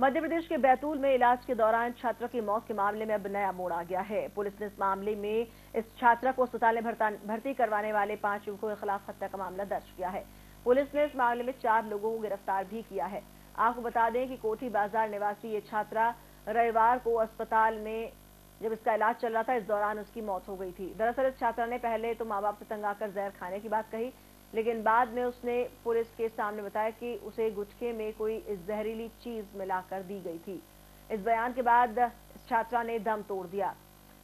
मध्य प्रदेश के बैतूल में इलाज के दौरान छात्रा की मौत के मामले में अब नया मोड़ आ गया है। पुलिस ने इस मामले में इस छात्रा को अस्पताल में भर्ती करवाने वाले 5 युवकों के खिलाफ हत्या का मामला दर्ज किया है। पुलिस ने इस मामले में 4 लोगों को गिरफ्तार भी किया है। आपको बता दें कि कोठी बाजार निवासी ये छात्रा रविवार को अस्पताल में जब इसका इलाज चल रहा था, इस दौरान उसकी मौत हो गई थी। दरअसल इस छात्रा ने पहले तो मां बाप से तंग आकर जहर खाने की बात कही, लेकिन बाद में उसने पुलिस के सामने बताया कि उसे गुटखे में कोई जहरीली चीज मिलाकर दी गई थी। इस बयान के बाद इस छात्रा ने दम तोड़ दिया।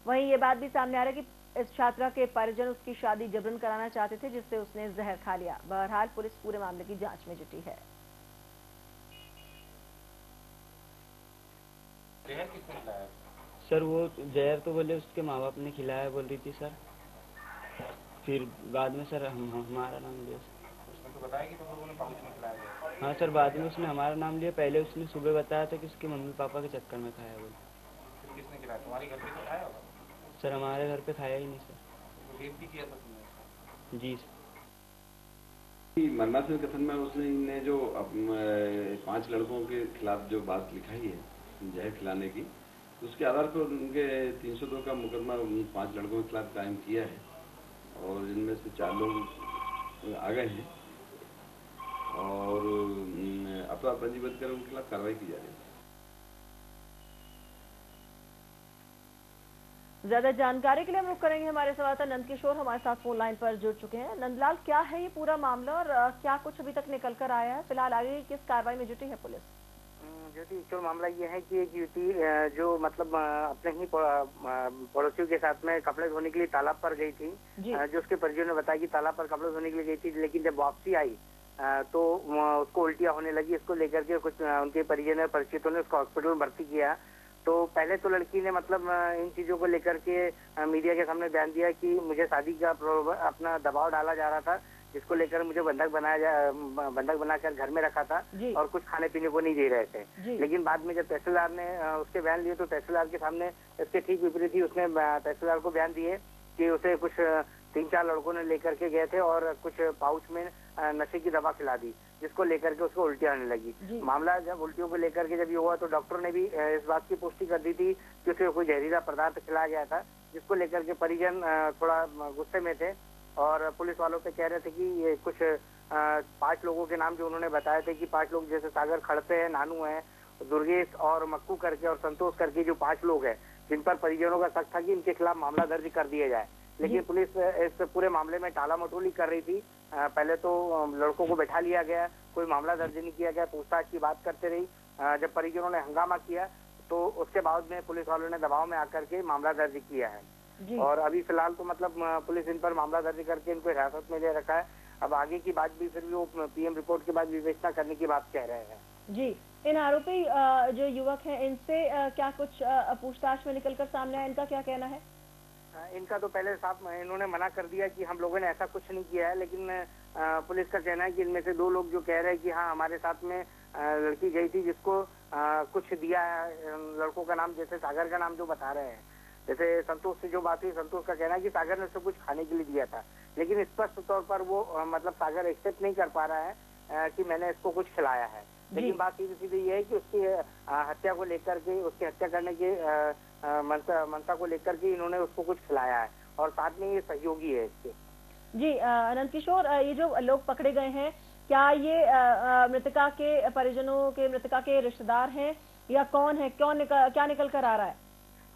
वहीं ये बात भी सामने आ रही है कि इस छात्रा के परिजन उसकी शादी जबरन कराना चाहते थे, जिससे उसने जहर खा लिया। बहरहाल पुलिस पूरे मामले की जांच में जुटी है। जहर किसने खिलाया? सर वो जहर तो बोले उसके माँ बाप ने खिलाया बोल रही थी सर। फिर बाद में सर हमारा नाम लिया। उसने तो बताया कि तुम लोगों ने पाउच में खिलाया। हाँ सर, बाद में उसने हमारा नाम लिया। पहले उसने सुबह बताया था कि उसके मम्मी पापा के चक्कर में खाया बोले। फिर किसने खिलाया? तुम्हारे घर पे तो खाया होगा? सर हमारे घर पे खाया ही नहीं सर। तो रेप भी किया था तुमने? जी सर। मरणासन्न कथन में उसने जो 5 लड़कों के खिलाफ जो बात लिखाई है जहर खिलाने की, उसके आधार पर उनके 302 का मुकदमा 5 लड़कों के खिलाफ कायम किया है और इनमें से 4 लोग आ गए हैं और अपराध पंजीबद्ध कर उनके खिलाफ कार्रवाई की जा रही है। ज्यादा जानकारी के लिए हम रुक करेंगे। हमारे संवाददाता नंदकिशोर हमारे साथ फोन लाइन पर जुड़ चुके हैं। नंदलाल, क्या है ये पूरा मामला और क्या कुछ अभी तक निकल कर आया है? फिलहाल आगे किस कार्रवाई में जुटी है पुलिस? ज्योति, एक्चुअल मामला ये है कि एक युवती जो मतलब अपने ही पड़ोसियों के साथ में कपड़े धोने के लिए तालाब पर गई थी, जो उसके परिजनों ने बताया कि तालाब पर कपड़े धोने के लिए गई थी, लेकिन जब वापसी आई तो उसको उल्टियां होने लगी। इसको लेकर के कुछ उनके परिजन परिचितों ने उसको हॉस्पिटल में भर्ती किया। तो पहले तो लड़की ने मतलब इन चीजों को लेकर के मीडिया के सामने बयान दिया कि मुझे शादी का अपना दबाव डाला जा रहा था, जिसको लेकर मुझे बंधक बनाकर घर में रखा था और कुछ खाने पीने को नहीं दे रहे थे। लेकिन बाद में जब तहसीलदार ने उसके बयान लिए तो तहसीलदार के सामने इसके ठीक विपरीत ही उसने तहसीलदार को बयान दिए कि उसे कुछ 3-4 लड़कों ने लेकर के गए थे और कुछ पाउच में नशे की दवा खिला दी, जिसको लेकर के उसको उल्टियां आने लगी। मामला जब उल्टियों को लेकर के जब ये हुआ तो डॉक्टर ने भी इस बात की पुष्टि कर दी थी कि उसे कोई जहरीला पदार्थ खिलाया गया था, जिसको लेकर के परिजन थोड़ा गुस्से में थे और पुलिस वालों पे कह रहे थे कि ये कुछ 5 लोगों के नाम जो उन्होंने बताए थे कि 5 लोग जैसे सागर खड़से है, नानू है, दुर्गेश और मक्कू करके और संतोष करके जो 5 लोग हैं, जिन पर परिजनों का शक था कि इनके खिलाफ मामला दर्ज कर दिया जाए। लेकिन पुलिस इस पूरे मामले में टाला मटोली कर रही थी। पहले तो लड़कों को बैठा लिया गया, कोई मामला दर्ज नहीं किया गया, पूछताछ की बात करते रही। जब परिजनों ने हंगामा किया तो उसके बाद में पुलिस वालों ने दबाव में आकर के मामला दर्ज किया है और अभी फिलहाल तो मतलब पुलिस इन पर मामला दर्ज करके इनको हिरासत में ले रखा है। अब आगे की बात भी फिर भी वो पीएम रिपोर्ट के बाद विवेचना करने की बात कह रहे हैं। जी, इन आरोपी जो युवक हैं इनसे क्या कुछ पूछताछ में निकलकर सामने आया? इनका क्या कहना है? इनका तो पहले साफ इन्होंने मना कर दिया कि हम लोगों ने ऐसा कुछ नहीं किया है, लेकिन पुलिस का कहना है कि इनमें से 2 लोग जो कह रहे हैं कि हाँ हमारे साथ में लड़की गई थी, जिसको कुछ दिया है। लड़कों का नाम जैसे सागर का नाम जो बता रहे हैं, जैसे संतोष से जो बात हुई, संतोष का कहना है कि सागर ने उसको कुछ खाने के लिए दिया था, लेकिन स्पष्ट तौर पर वो मतलब सागर एक्सेप्ट नहीं कर पा रहा है कि मैंने इसको कुछ खिलाया है। लेकिन बात सीधी ये है कि उसकी हत्या को लेकर के, उसकी हत्या करने के मनसा को लेकर के इन्होंने उसको कुछ खिलाया है और साथ में ये सहयोगी है इसके। जी नंदकिशोर, ये जो लोग पकड़े गए हैं, क्या ये मृतका के परिजनों के, मृतका के रिश्तेदार हैं या कौन है? क्या निकल कर आ रहा है?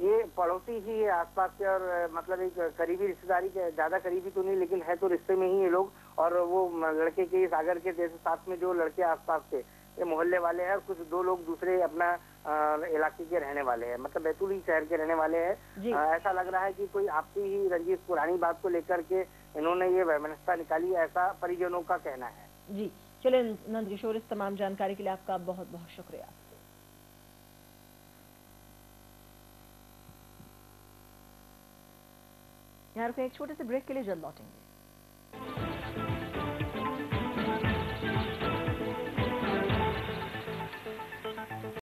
ये पड़ोसी ही है आसपास के और मतलब एक करीबी रिश्तेदारी के, ज्यादा करीबी तो नहीं लेकिन है तो रिश्ते में ही ये लोग। और वो लड़के के सागर के जैसे साथ में जो लड़के आसपास के ये मोहल्ले वाले हैं और कुछ 2 लोग दूसरे अपना इलाके के रहने वाले हैं, मतलब बैतूल शहर के रहने वाले हैं। ऐसा लग रहा है कि कोई आपसी ही रंजिश पुरानी बात को लेकर के इन्होंने ये वैमनस्यता निकाली, ऐसा परिजनों का कहना है। जी चलिए नंदकिशोर, इस तमाम जानकारी के लिए आपका बहुत बहुत शुक्रिया। यहाँ रुके, एक छोटे से ब्रेक के लिए जल्द लौटेंगे।